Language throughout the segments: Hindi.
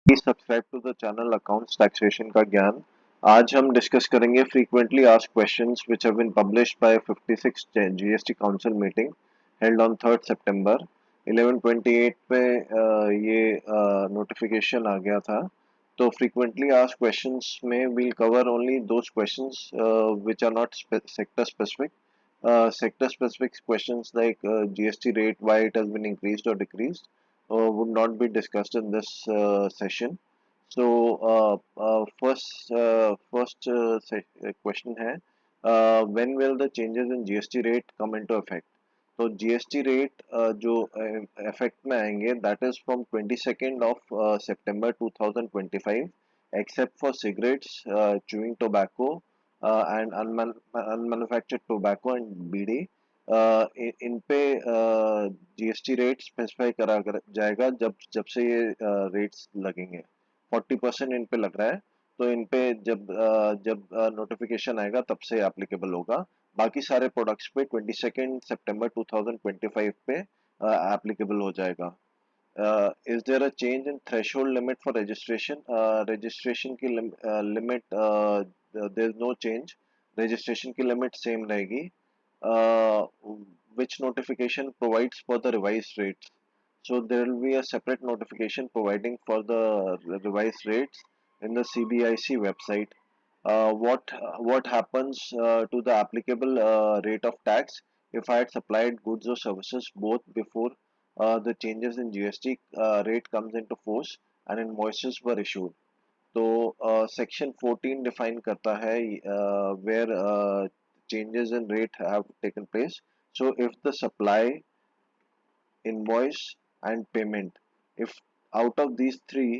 Please subscribe to the channel accounts taxation का ज्ञान। आज हम डिस्कस करेंगे frequently asked questions which have been published by 56th GST council meeting held on 3rd सितंबर 11:28 पे ये नोटिफिकेशन आ गया था। तो फ्रीक्वेंटली आस्क्ड क्वेश्चंस में we'll cover only those questions which are not sector specific. Sector specific questions like GST rate, why it has been increased or decreased, would not be discussed in this session. So question है, when will the changes in GST rate come into effect? तो GST रेट जो इफेक्ट में आएंगे that is from 22nd of September 2025 except for cigarettes, chewing tobacco, and unmanufactured tobacco and बीड़ी। इन पे जीएसटी रेट स्पेसिफाई जाएगा जब जब से ये रेट्स लगेंगे। 40% इन पे लग रहा है, तो इन पे जब नोटिफिकेशन आएगा तब से एप्लीकेबल होगा। बाकी सारे प्रोडक्ट्स पे 22 सितंबर 2025 पे एप्लीकेबल हो जाएगा। Is there a change in threshold limit for registration? Registration की limit there is no change. Registration की लिमिट सेम रहेगी। Which notification provides for the revised rates? So there will be a separate notification providing for the revised rates in the CBIC website. What happens to the applicable rate of tax if I had supplied goods or services both before the changes in GST rate comes into force and invoices were issued? तो सेक्शन 14 डिफाइन करता है where changes in rate have taken place. So if the supply, invoice and payment, if out of these three,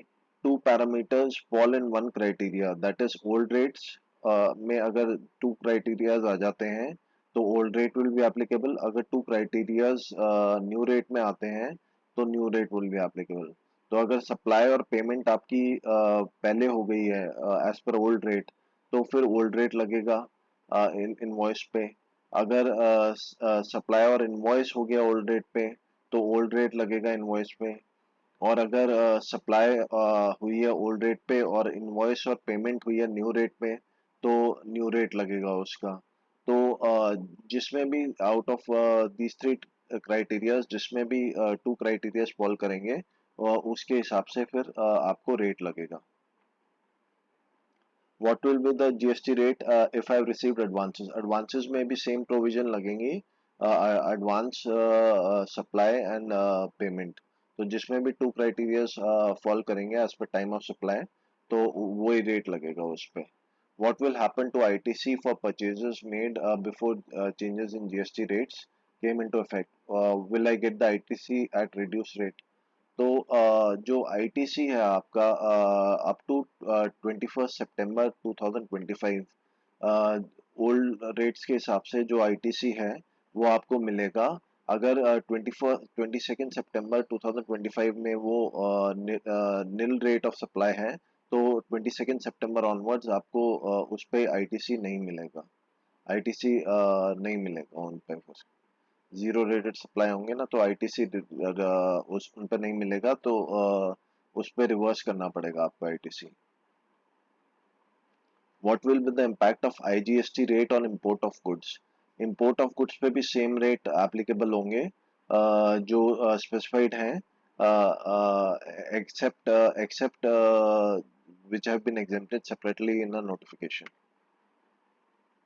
two parameters fall in one criteria, that is old rates में अगर two criterias आ जाते हैं तो old rate will be applicable. अगर two criterias new rate में आते हैं तो new rate will be applicable. तो अगर सप्लाई और पेमेंट आपकी पहले हो गई है एज पर ओल्ड रेट, तो फिर ओल्ड रेट लगेगा इनवॉइस पे। अगर सप्लाई और इनवॉइस हो गया ओल्ड रेट पे तो ओल्ड रेट लगेगा इनवॉइस पे। और अगर सप्लाई हुई है ओल्ड रेट पे और इनवॉइस और पेमेंट हुई है न्यू रेट पे तो न्यू रेट लगेगा उसका। तो जिसमें भी out of these three criterias जिसमें भी टू क्राइटेरियाज फॉल करेंगे उसके हिसाब से फिर आपको रेट लगेगा। What will be the GST rate if I have received advances? Advances में भी same provision लगेंगी, advance, supply and payment। तो जिसमें भी two criteria fall करेंगे as per time of supply तो वही rate लगेगा उस पे। What will happen to ITC for purchases made before changes in GST rates came into effect? Will I get the ITC at reduced rate? तो जो आईटीसी है आपका अप टू 21 सितंबर 2025 ओल्ड रेट्स के हिसाब से जो आईटीसी है वो आपको मिलेगा। अगर 22 सितंबर 2025 में वो निल रेट ऑफ सप्लाई है तो 22 सितंबर ऑनवर्ड्स आपको उस पे आईटीसी नहीं मिलेगा। आईटीसी नहीं मिलेगा उन पे। जीरो रेटेड सप्लाई होंगे ना तो आईटीसी उस उन पर नहीं मिलेगा, तो उस पर रिवर्स करना पड़ेगा आपको ITC. What will be the impact of IGST rate on import of goods? Import of goods पे भी सेम रेट एप्लीकेबल होंगे जो स्पेसिफाइड हैं accept which have been exempted separately in a notification.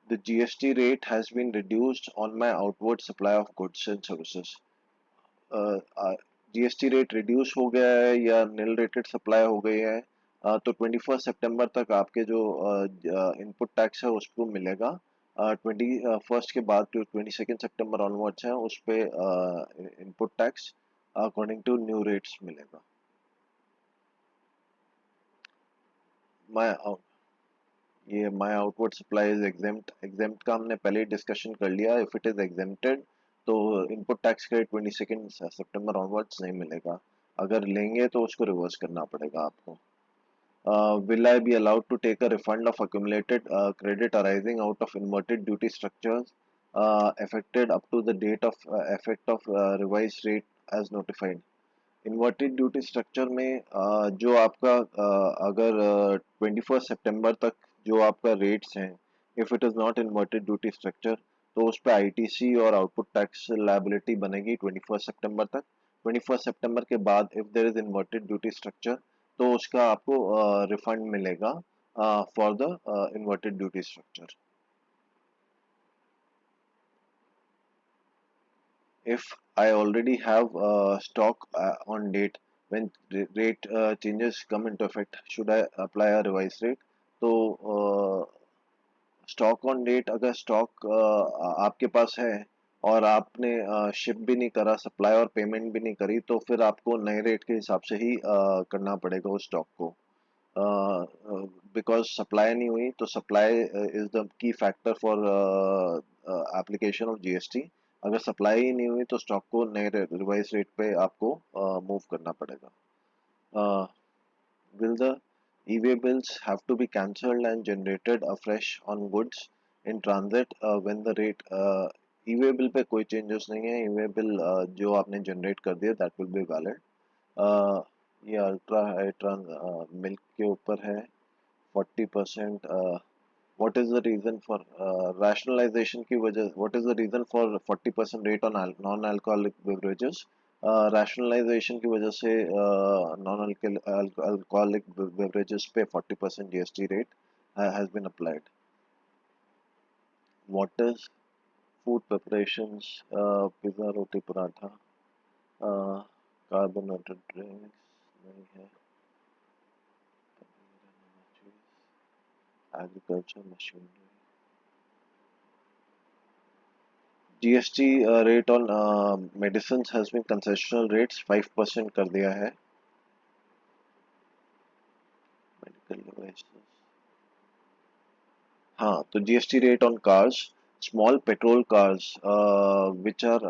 The GST rate has been reduced on my outward supply of goods and services. GST rate reduce हो गया है या निल रेटेड सप्लाई हो गई है, तो 21 सितंबर तक आपके जो इनपुट टैक्स है उसको मिलेगा। 21 के बाद जो 22 सितंबर ऑनवर्ड्स है उस पे input tax according to new rates मिलेगा। माय ये my outward supply is exempt. Exempt का हमने पहले ही डिस्कशन कर लिया। इफ इट इज एग्जेम्प्टेड तो इनपुट टैक्स क्रेडिट 22 सितंबर ऑनवर्ड्स नहीं मिलेगा। अगर लेंगे तो उसको रिवर्स करना पड़ेगा आपको। Will I be allowed to take a refund of accumulated credit arising out of inverted duty structures affected up to the date of effect of revised rate as notified? Inverted duty structure में जो आपका अगर 21 सितंबर तक जो आपका रेट्स हैं, if it is not inverted duty structure, तो उस पर आईटीसी और आउटपुट टैक्स लायबिलिटी बनेगी 21 सितंबर तक। 21 सितंबर के बाद if there is inverted duty structure, तो उसका आपको रिफंड मिलेगा for the inverted duty structure. If I already have stock on date when rate changes come into effect, should I apply a revised rate? तो स्टॉक ऑन डेट, अगर स्टॉक आपके पास है और आपने शिप भी नहीं करा, सप्लाई और पेमेंट भी नहीं करी, तो फिर आपको नए रेट के हिसाब से ही करना पड़ेगा उस स्टॉक को। बिकॉज सप्लाई नहीं हुई, तो supply is the key factor for application of GST. अगर सप्लाई ही नहीं हुई तो स्टॉक को नए रिवाइज रेट पे आपको मूव करना पड़ेगा। Will the e-way bills have to be cancelled and generated afresh on goods in transit when the rate e-way bill पे कोई changes नहीं है, e-way bill जो आपने generate कर दिया that will be valid। ये अल्ट्रा हाई ट्रांस मिल्क के ऊपर है 40%। what is the reason for rationalization की वजह, what is the reason for 40% rate on non alcoholic beverages? rationalization की वजह से non alcoholic beverages पे 40% GST rate has been applied। what is food preparations, pizza roti paratha, carbonated drinks नहीं है, agriculture machinery। GST rate on medicines has been concessional rates 5% कर दिया है। मेडिकल डिवाइसेस, हाँ, तो GST rate on cars, small petrol cars which are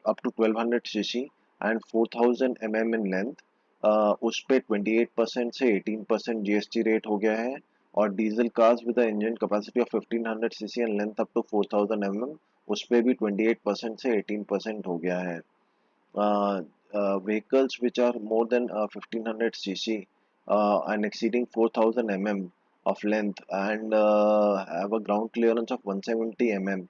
up to 1200 cc and 4000 mm in length, उस पे 28% से 18% GST रेट हो गया है। और diesel cars with engine capacity of 1500 CC and length up to 4000 mm, उस पे भी 28% से 18% हो गया है। vehicles which are more than 1500 cc and exceeding 4000 mm of length and have a ground clearance of 170 mm,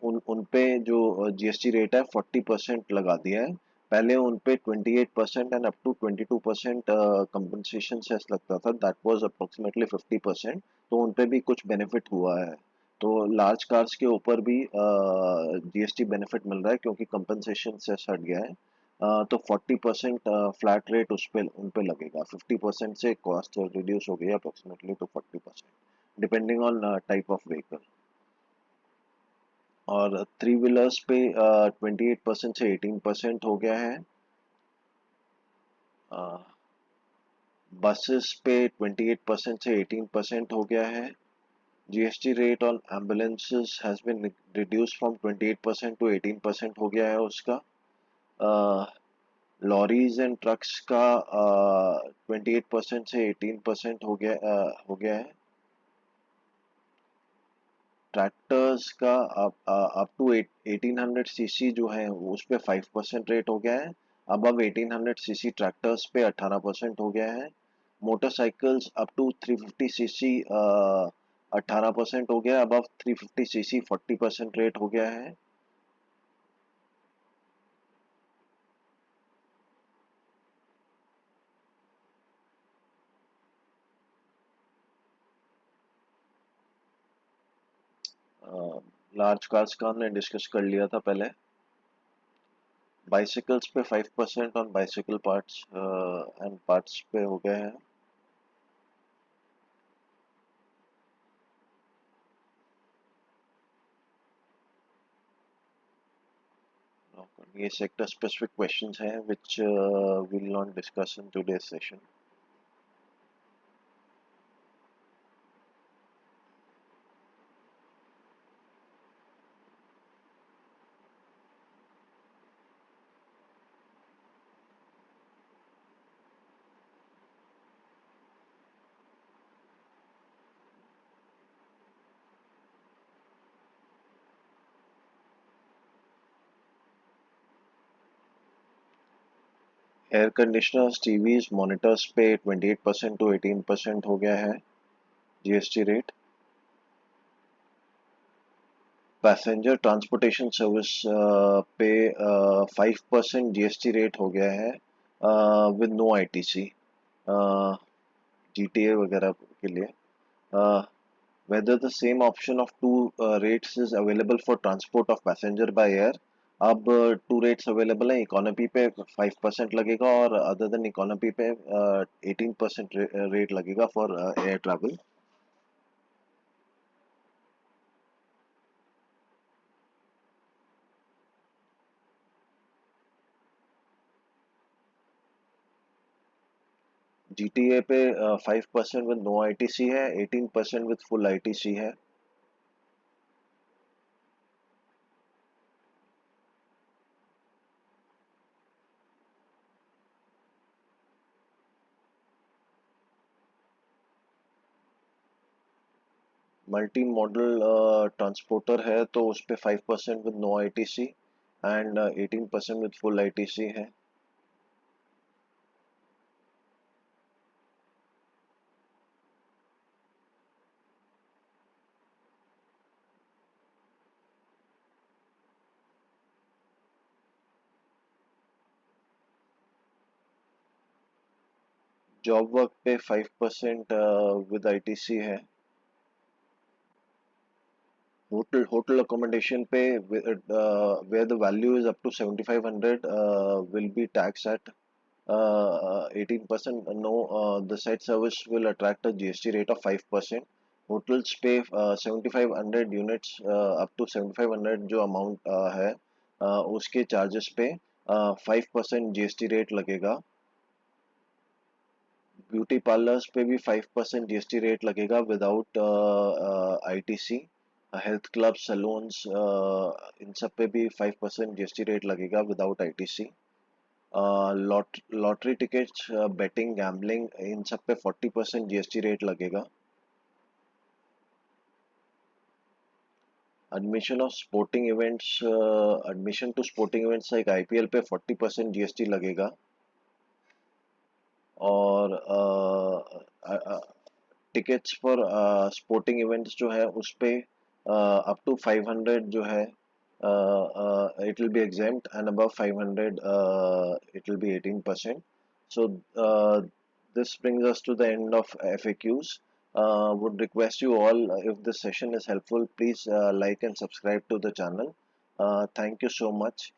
उन पे जो जीएसटी रेट है 40% लगा दिया है। पहले उन पे 28% and up to 22% compensation cess लगता था, दैट वाज अप्रोक्सीमेटली 50%। तो उन पे भी कुछ बेनिफिट हुआ है। तो लार्ज कार्स के ऊपर भी जीएसटी बेनिफिट मिल रहा है क्योंकि कंपनसेशन सेस हट गया है। तो 40% फ्लैट रेट उस पे उन पे लगेगा। 50% से कॉस्ट रिड्यूस हो गई approximately two 40% depending on type of vehicle. और थ्री व्हीलर्स पे 28% से 18% हो गया है। बसेस पे 28% से 18% हो गया है। GST rate on ambulances has been reduce from 28% to 18% हो गया है उसका। लॉरीज एंड ट्रक्स का 28% से 18% हो गया है। ट्रैक्टर्स का अप टू 1800 सीसी जो है उस पे 5% रेट हो गया है। अबव 1800 सीसी ट्रैक्टर्स पे 18% हो गया है। मोटरसाइकिल्स अप टू 350 सीसी 18% हो गया है। अबव 350 सीसी 40% रेट हो गया है। लार्ज कार्स का हमने डिस्कस कर लिया था पहले। बाइसिकल्स पे 5% on bicycle parts and parts पे हो गया है। ये सेक्टर स्पेसिफिक क्वेश्चंस हैं which we will not discuss in today's session। Air conditioners, TVs, monitors पे 28% टू 18% हो गया है GST rate. Passenger transportation service पे 5% जीएसटी रेट हो गया है विद नो आईटीसी, जीटीए वगैरह के लिए। Whether the same option of two rates is available for transport of passenger by air। अब टू रेट्स अवेलेबल है, इकोनॉमी पे 5% लगेगा और अदर देन इकोनॉमी पे 18% रेट लगेगा फॉर एयर ट्रैवल। जीटीए पे 5% विद नो आईटीसी है, 18% विद फुल आईटीसी है। मल्टी मॉडल ट्रांसपोर्टर है तो उस पे 5% with no ITC and 18% with full ITC है। जॉब वर्क पे 5% विद आईटीसी है। होटल accommodation पे where the value is up to 7500 will be taxed at 18%। No, the said service will attract a GST rate of 5%। hotels पे 7500 units up to 7500 जो amount है उसके charges पे 5% जीएसटी रेट लगेगा। ब्यूटी पार्लर्स पे भी 5% जीएसटी रेट लगेगा without ITC. Health club, salons, इन सब पे भी 5% जीएसटी रेट लगेगा without ITC. Lottery tickets, betting, gambling, इन सब पे 40% जीएसटी रेट लगेगा। Admission of sporting events, admission to sporting events like IPL पे 40% जीएसटी लगेगा। और टिकट्स फॉर स्पोर्टिंग इवेंट्स जो है उस पे अप टू 500 जो है it will be exempt and above 500 it will be 18%। So this brings us to the end of FAQs। Would request you all, if this session is helpful, please like and subscribe to the channel। Thank you so much।